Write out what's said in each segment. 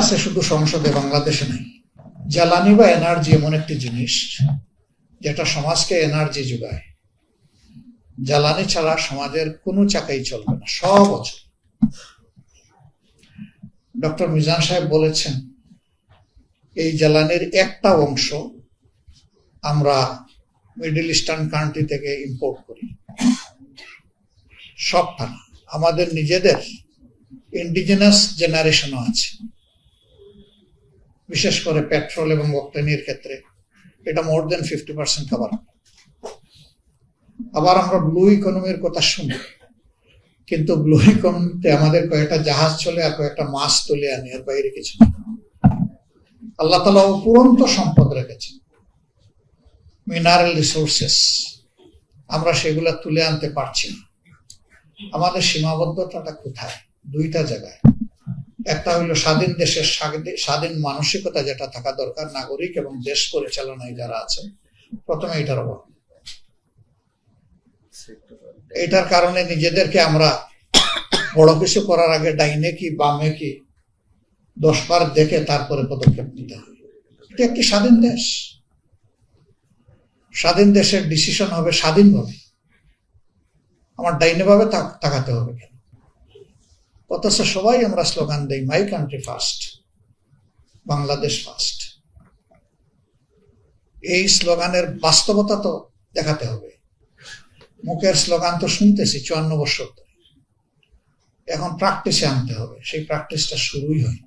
আছে শুধু সংসদে, বাংলাদেশে নাই। জ্বালানি বা এনার্জি এমন একটি জিনিস যেটা সমাজকে এনার্জি যোগায়। জ্বালানি ছাড়া সমাজের কোনো চাকাই চলবে না, সব অচল। ডক্টর মিজান সাহেব বলেছেন এই জ্বালানির একটা অংশ আমরা মিডল ইস্টার্ন কান্ট্রি থেকে ইম্পোর্ট করি, সবটা না। আমাদের নিজেদের ইন্ডিজিনাস জেনারেশনও আছে, বিশেষ করে পেট্রোল এবং অক্টেনের ক্ষেত্রে এটা মোর দেন 50% কভার। আবার আমরা ব্লু ইকোনমির কথা শুনি, কিন্তু ব্লু ইকোনমিতে আমাদের কয়েকটা জাহাজ চলে আর কয়েকটা মাছ তুলে আনি, এর বাইরে কিছু না। আল্লাহ তাআলা অপুরন্ত সম্পদ রেখেছেন, মিনারেল রিসোর্সেস, আমরা সেগুলা তুলে আনতে পারছি না। আমাদের সীমাবদ্ধতাটা কোথায়? দুইটা জায়গায়। একটা হইলো স্বাধীন দেশের স্বাধীন মানসিকতা যেটা থাকা দরকার, নাগরিক এবং দেশ পরিচালনায় যারা আছে, প্রথমে এটার অভাব। এটার কারণে নিজেদেরকে আমরা বড় কিছু করার আগে ডাইনে কি বামে কি 10 বার দেখে তারপরে পদক্ষেপ নিতে হয়। এটা একটি স্বাধীন দেশ, স্বাধীন দেশের ডিসিশন হবে স্বাধীনভাবে, আমার ডাইনে ভাবে তাকাতে হবে কেন? অথচ সবাই আমরা স্লোগান দেই my country first, Bangladesh first. এই স্লোগানের বাস্তবতা তো দেখাতে হবে। মুখের স্লোগান তো শুনতেছি 54 বছর ধরে, এখন প্র্যাকটিসে আনতে হবে। সেই প্র্যাকটিসটা শুরুই হয়।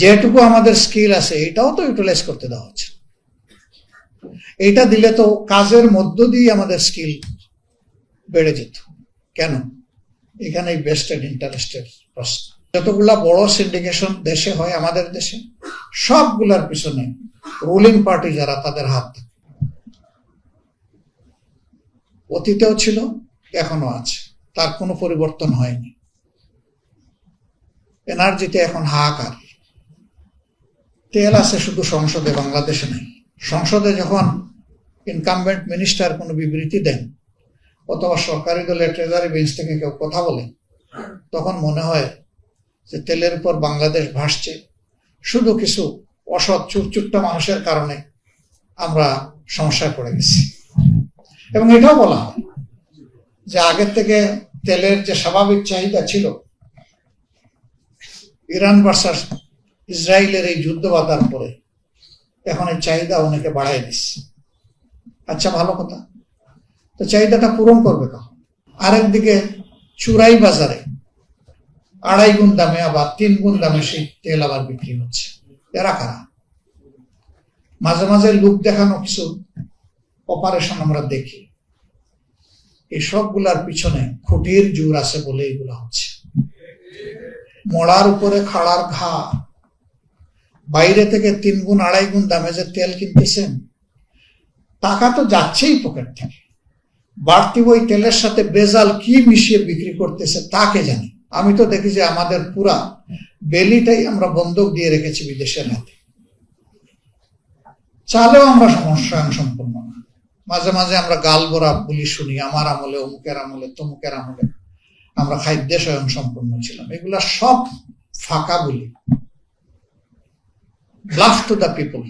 যেটুকু আমাদের স্কিল আছে এটাও তো ইউটিলাইজ করতে দেওয়া হচ্ছে। এইটা দিলে তো কাজের মধ্য দিয়ে আমাদের স্কিল বেড়ে যেত। কেন? এখানে বেস্টেড ইন্টারেস্টের প্রশ্ন। যতগুলা বড় সিন্ডিকেশন দেশে হয়, আমাদের দেশে সবগুলার পিছনে রুলিং পার্টি যারা, তাদের হাত থাকে। অতীতেও ছিল, এখনো আছে, তার কোনো পরিবর্তন হয়নি। এনার্জিতে এখন হাহাকার। তেল আছে শুধু সংসদে, বাংলাদেশে নাই। সংসদে যখন ইনকামবেন্ট মিনিস্টার কোনো বিবৃতি দেন অথবা সরকারি দলের ট্রেজারি বেঞ্চ থেকে কেউ কথা বলে, তখন মনে হয় যে তেলের উপর বাংলাদেশ ভাসছে। শুধু কিছু অসৎ চুপচুপটা মানুষের কারণে আমরা সমস্যায় পড়ে গেছি। এবং এটাও বলা হয় যে আগের থেকে তেলের যে স্বাভাবিক চাহিদা ছিল, ইরান ভার্সাস ইসরায়েলের এই যুদ্ধ বাধার পরে এখন এই চাহিদা অনেকে বাড়াই দিচ্ছে। আচ্ছা, ভালো কথা। তো চাহিদাটা পূরণ করবে কখন? আরেকদিকে চুরাই বাজারে 2.5 গুণ দামে আবার 3 গুণ দামে সেই তেল আবার বিক্রি হচ্ছে। এরা কারা? মাঝে মাঝে লোক দেখানো কিছু অপারেশন আমরা দেখি, এই সবগুলার পিছনে খুঁটির জোর আছে বলে এগুলা হচ্ছে। মড়ার উপরে খাড়ার ঘা। বাইরে থেকে 3 গুণ 2.5 গুণ দামে যে তেল কিনতেছেন, টাকা তো যাচ্ছেই পকেট থেকে। বাড়তি ওই তেলের সাথে বেজাল কি মিশিয়ে বিক্রি করতেছে তাকে জানি। আমি তো দেখি যে আমাদের পুরা বেলিটাই আমরা বন্ধক দিয়ে রেখেছি বিদেশের হাতে। চালেও আমরা স্বয়ং সম্পূর্ণ না। মাঝে মাঝে আমরা গাল ভরা বলি শুনি, আমার আমলে, অমুকের আমলে, তমুকের আমলে আমরা খাদ্যে স্বয়ং সম্পূর্ণ ছিলাম। এগুলা সব ফাঁকা বলি, ব্লাফ টু দ্য পিপল।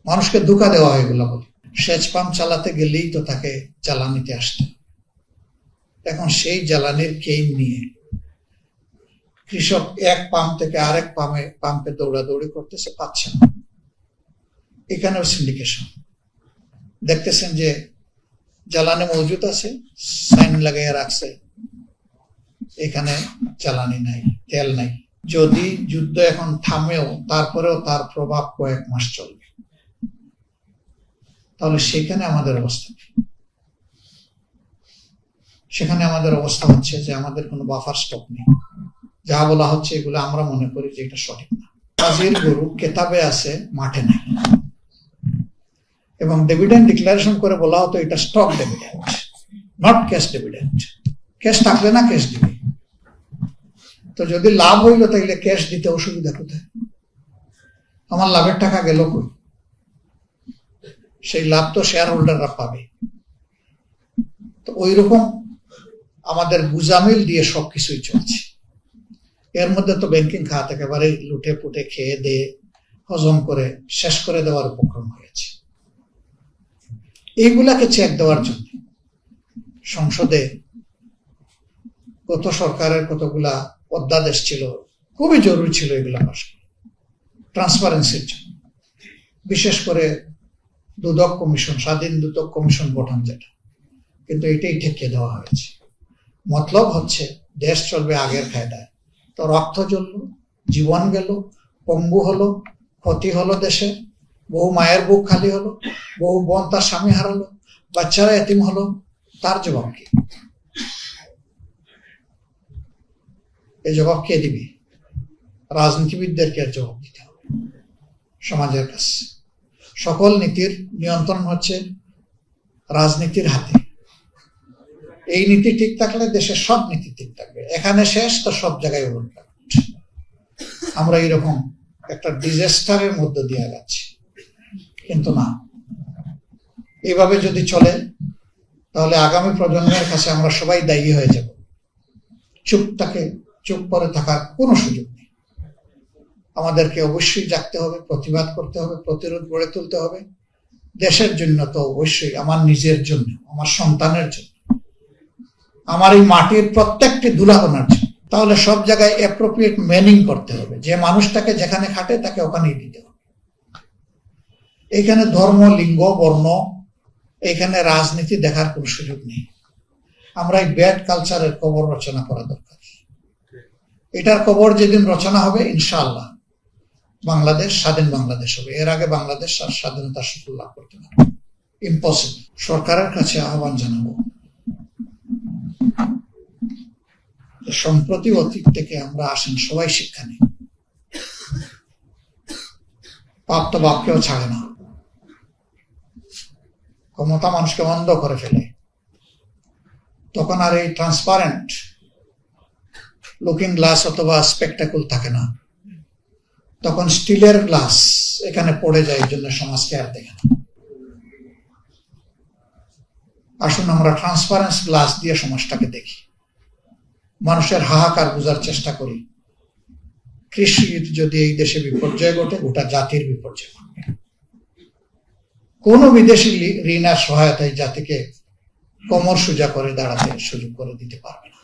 মানুষকে ধোঁকা দেওয়া হয় এগুলা বলি। সেচ পাম্প চালাতে গেলেই তো তাকে জ্বালানিতে আসতে। এখন সেই জ্বালানির কেইন নিয়ে কৃষক এক পাম্প থেকে আরেক পাম্পে দৌড়াদৌড়ি করতেছে, পাচ্ছে না। এখানেও সিন্ডিকেশন। দেখতেছেন যে জ্বালানি মজুদ আছে, সাইন লাগাইয়া রাখছে, এখানে জ্বালানি নাই, তেল নাই। যদি যুদ্ধ এখন থামেও তারপরেও তার প্রভাব কয়েক মাস চলবে, তাহলে সেখানে আমাদের অবস্থা, সেখানে আমাদের অবস্থা হচ্ছে যে আমাদের কোনো বাফার স্টক নেই। যা বলা হচ্ছে এগুলো আমরা মনে করি যে এটা সঠিক না। কাজের গরু কেতাবে আছে, মাঠে নাই। এবং ডিভিডেন্ড ডিক্লারেশন করে বলা হতো এটা stock dividend, not cash dividend. Cash থাকলে না ক্যাশ দিবে। তো যদি লাভ হইলো তাইলে ক্যাশ দিতে অসুবিধা কোথায়? আমার লাভের টাকা গেল কই? সেই লাভ তো শেয়ার হোল্ডাররা পাবে। তো ওই রকম আমাদের বুজামিল দিয়ে সবকিছুই চলছে। এর মধ্যে তো ব্যাংকিং খাত একেবারে লুটে পুটে খেয়ে দিয়ে হজম করে শেষ করে দেওয়ার উপক্রম হয়েছে। এইগুলাকে চেক দেওয়ার জন্য সংসদে গত সরকারের কতগুলা অধ্যাদেশ ছিল, খুবই জরুরি ছিল এগুলা পাস করা ট্রান্সপারেন্সির জন্য, বিশেষ করে দুদক কমিশন, স্বাধীন দুদক কমিশন গঠন যেটা, কিন্তু এটাই ঠেকিয়ে দেওয়া হয়েছে। মতলব হচ্ছে দেশ চলবে আগের কায়দায়। তো রক্ত জ্বলল, জীবন গেল, পঙ্গু হলো, ক্ষতি হলো দেশে, বহু মায়ের বুক খালি হলো, বহু বোন তার স্বামী হারালো, বাচ্চারা এতিম হলো, তার জবাব কি? এই জবাব কে দিবে? রাজনীতিবিদদেরকে জবাব দিতে হবে সমাজের কাছে। সকল নীতির নিয়ন্ত্রণ হচ্ছে রাজনীতির হাতে। এই নীতি ঠিক থাকলে দেশের সব নীতি ঠিক থাকবে। এখানে শেষ তো সব জায়গায় উল্টো। আমরা এরকম একটা ডিজাস্টারের মধ্যে দিয়ে যাচ্ছি, কিন্তু না, এইভাবে যদি চলে তাহলে আগামী প্রজন্মের কাছে আমরা সবাই দায়ী হয়ে যাব। চুপ করে থাকার কোনো সুযোগ নেই। আমাদেরকে অবশ্যই জাগতে হবে, প্রতিবাদ করতে হবে, প্রতিরোধ গড়ে তুলতে হবে। দেশের জন্য তো অবশ্যই, আমার নিজের জন্য, আমার সন্তানের জন্য, আমার এই মাটির প্রত্যেকটি দুলাকণার জন্য। তাহলে সব জায়গায় অ্যাপ্রোপ্রিয়েট মেনিং করতে হবে। যে মানুষটাকে যেখানে খাটে তাকে ওখানেই দিতে হবে। এখানে ধর্ম, লিঙ্গ, বর্ণ, এখানে রাজনীতি দেখার কোনো সুযোগ নেই। আমরা এই ব্যাড কালচারের কবর রচনা করা দরকার। এটার কবর যেদিন রচনা হবে, ইনশাআল্লাহ বাংলাদেশ স্বাধীন বাংলাদেশ হবে। এর আগে বাংলাদেশ আর স্বাধীনতার সুফল লাভ করতে পারবে ইম্পসিবল। সরকারের কাছে আহ্বান জানাবো, সম্প্রতি অতীত থেকে আমরা আসেন সবাই শিক্ষা নেই। পাপ তো বাপকেও ছাড়ে না। ক্ষমতা মানুষকে অন্ধ করে ফেলে। তখন আর এই ট্রান্সপারেন্ট লুকিং গ্লাস অথবা স্পেকটাকুল থাকে না। তখন স্টিলের গ্লাস এখানে পড়ে যায়, এই জন্য সমাজকে আর দেখে না। আসুন আমরা ট্রান্সপারেন্স গ্লাস দিয়ে সমাজটাকে দেখি, মানুষের হাহাকার বোঝার চেষ্টা করি। কৃষির যদি এই দেশে বিপর্যয় ঘটে, গোটা জাতির বিপর্যয় ঘটবে। কোন বিদেশি ঋণ আর সহায়তায় জাতিকে কোমর সোজা করে দাঁড়াতে সুযোগ করে দিতে পারবে না।